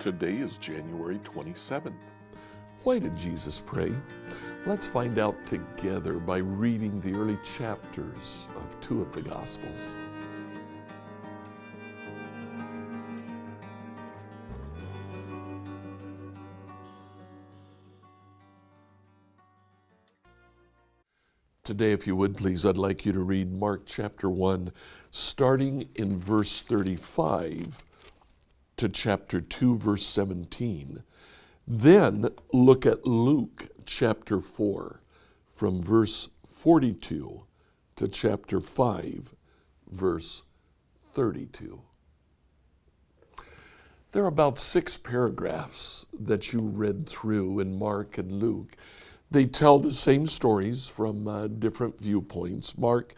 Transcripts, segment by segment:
Today is January 27th. Why did Jesus pray? Let's find out together by reading the early chapters of two of the Gospels. Today, if you would please, I'd like you to read Mark chapter 1, starting in verse 35 to chapter 2, verse 17. Then look at Luke chapter 4, from verse 42 to chapter 5, verse 32. There are about 6 paragraphs that you read through in Mark and Luke. They tell the same stories from different viewpoints. Mark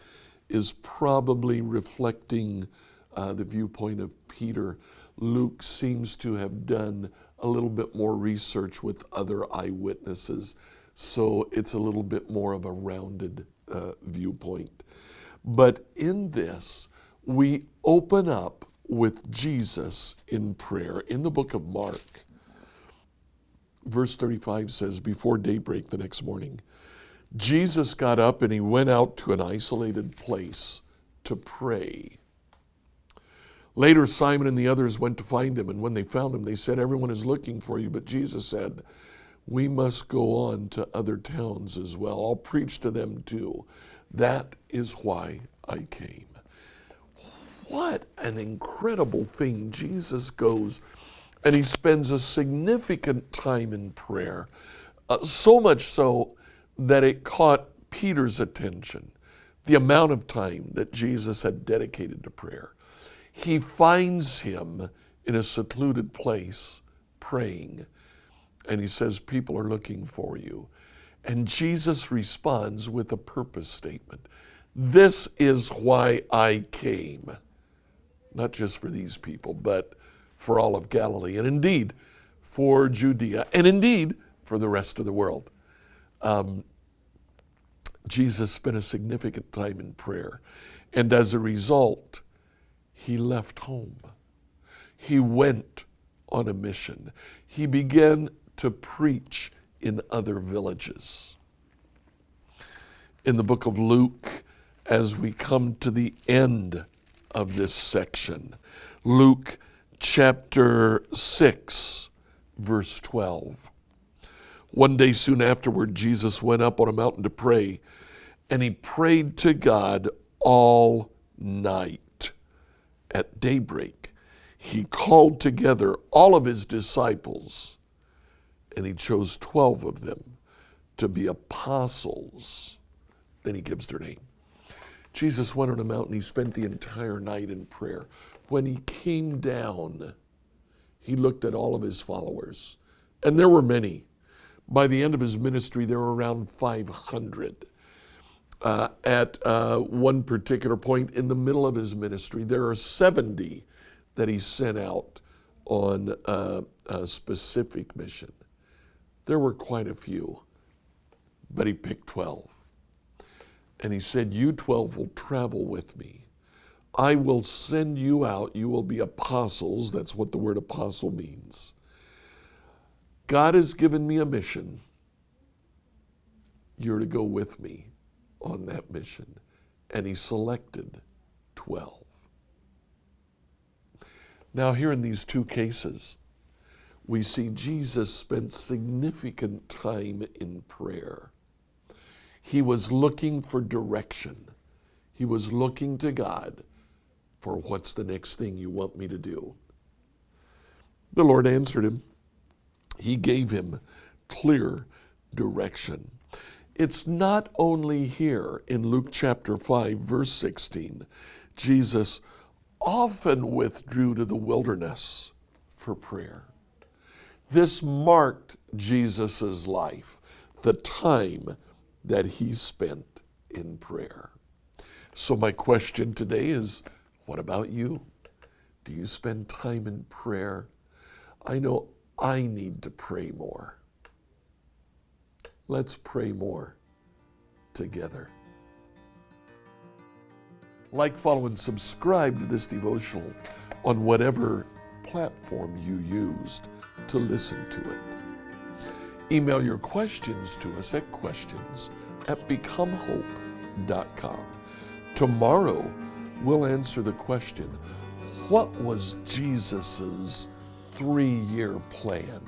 is probably reflecting the viewpoint of Peter. Luke seems to have done a little bit more research with other eyewitnesses, so it's a little bit more of a rounded viewpoint. But in this, we open up with Jesus in prayer. In the book of Mark, verse 35 says, before daybreak the next morning, Jesus got up and he went out to an isolated place to pray. Later, Simon and the others went to find him, and when they found him, they said, "Everyone is looking for you." But Jesus said, "We must go on to other towns as well. I'll preach to them too. That is why I came." What an incredible thing. Jesus goes and he spends a significant time in prayer, so much so that it caught Peter's attention, the amount of time that Jesus had dedicated to prayer. He finds him in a secluded place praying, and he says, "People are looking for you." And Jesus responds with a purpose statement. This is why I came. Not just for these people, but for all of Galilee, and indeed for Judea, and indeed for the rest of the world. Jesus spent a significant time in prayer, and as a result, he left home. He went on a mission. He began to preach in other villages. In the book of Luke, as we come to the end of this section, Luke chapter 6, verse 12. One day soon afterward, Jesus went up on a mountain to pray, and he prayed to God all night. At daybreak, he called together all of his disciples, and he chose 12 of them to be apostles. Then he gives their name. Jesus went on a mountain. He spent the entire night in prayer. When he came down, he looked at all of his followers, and there were many. By the end of his ministry, there were around 500. At one particular point in the middle of his ministry, there are 70 that he sent out on a specific mission. There were quite a few, but he picked 12. And he said, "You 12 will travel with me. I will send you out. You will be apostles." That's what the word apostle means. God has given me a mission. You're to go with me on that mission. And he selected 12. Now here in these two cases, we see Jesus spent significant time in prayer. He was looking for direction. He was looking to God for, what's the next thing you want me to do? The Lord answered him. He gave him clear direction. It's not only here in Luke chapter 5, verse 16. Jesus often withdrew to the wilderness for prayer. This marked Jesus' life, the time that he spent in prayer. So my question today is, what about you? Do you spend time in prayer? I know I need to pray more. Let's pray more together. Like, follow, and subscribe to this devotional on whatever platform you used to listen to it. Email your questions to us at questions@becomehope.com. Tomorrow, we'll answer the question, what was Jesus's 3-year plan?